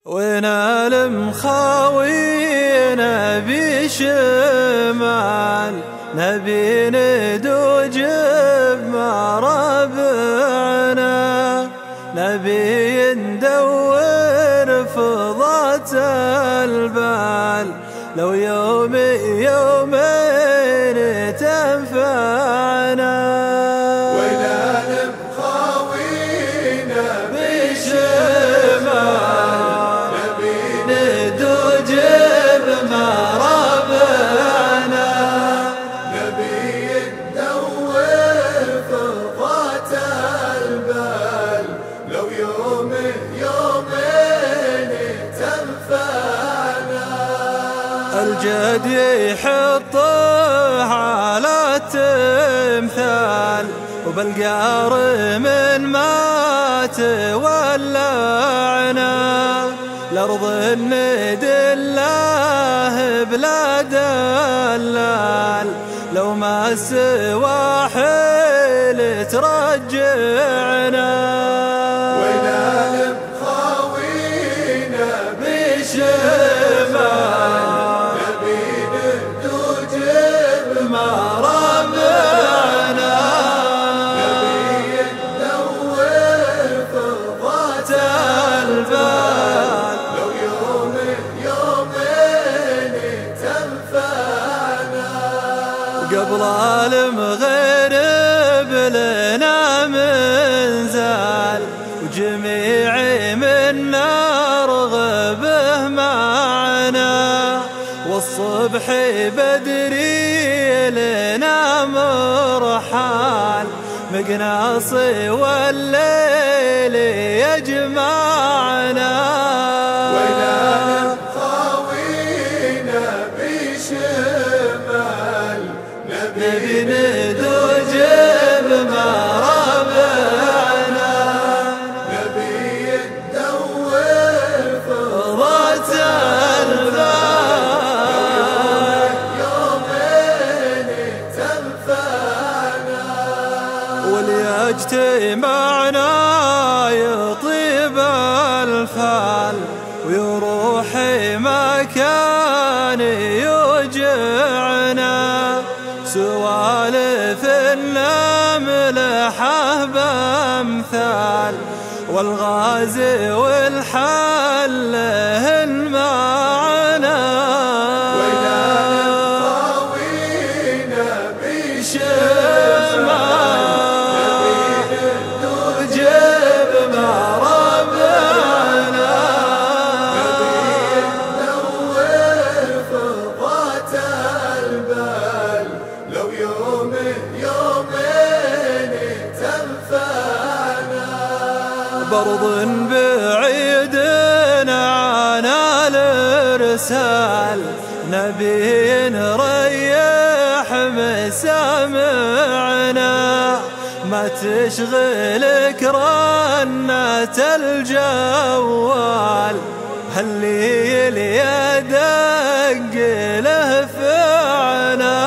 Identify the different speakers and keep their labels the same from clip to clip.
Speaker 1: ونال مخاوينا بشمال نبي ندوج بما ربعنا، نبي ندور فضات البال لو يومين تنفعنا.
Speaker 2: ونال مخاوينا
Speaker 1: بشمال نبي ندوج بما ربعنا،
Speaker 2: نبي ندور فضات البال لو يومين تنفعنا.
Speaker 1: الجد يحطه على التمثال وبالقار من ما تولعنا، الأرض ندله بلا دلال لو ما السواحل ترجعنا.
Speaker 2: ونال مخاوينا
Speaker 1: بشمال
Speaker 2: نبي ندوج بما
Speaker 1: ربعنا،
Speaker 2: نبي ندور فضات
Speaker 1: البال
Speaker 2: لو يومين تنفعنا.
Speaker 1: قبل المغرب لنا منزال وجميع منا رغبه معنا، والصبح بدري لنا مرحال مقناصي والليل يجمعنا.
Speaker 2: ونال مخاوينا بشمال
Speaker 1: نبي
Speaker 2: نبي
Speaker 1: ندوج بما ربعنا،
Speaker 2: نبي ندور
Speaker 1: فضات البال
Speaker 2: يومين تنفعنا.
Speaker 1: وليجتمعنا يطيب الفال ويروح مكان يوجعنا، سوالف النملحه بامثال والغازي والحل المعنى.
Speaker 2: ونال مخاوينا
Speaker 1: بشمال ندوج بما ربعنا،
Speaker 2: ندور فضات البال لو يومين تنفعنا.
Speaker 1: برض بعيد عن الارسال نبي نريح مسامعنا، ما تشغلك رنة الجوال هالليل يدق له فعنا.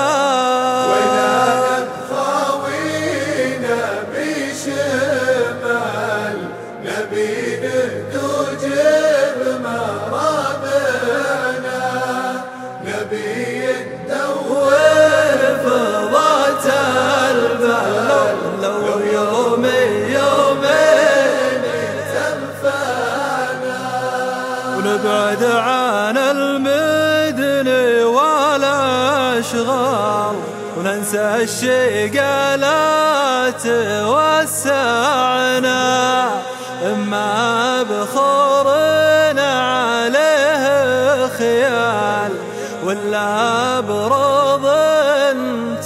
Speaker 2: ونال مخاوينا بشمال نبي ندوج بما ربعنا، نبي ندور
Speaker 1: فضات البال لو يومين
Speaker 2: تنفعنا.
Speaker 1: ونبعد عن المدن والاشغال وننسى الشقالات وسعنا، اما بخورنا عليه خيال ولا برض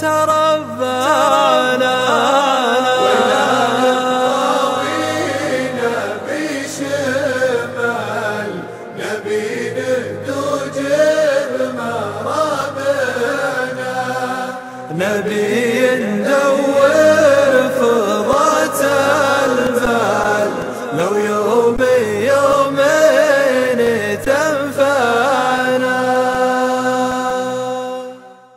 Speaker 1: تربعنا.
Speaker 2: ونال مخاوينا بشمال نبي ندوج بما ربعنا،
Speaker 1: نبي ندور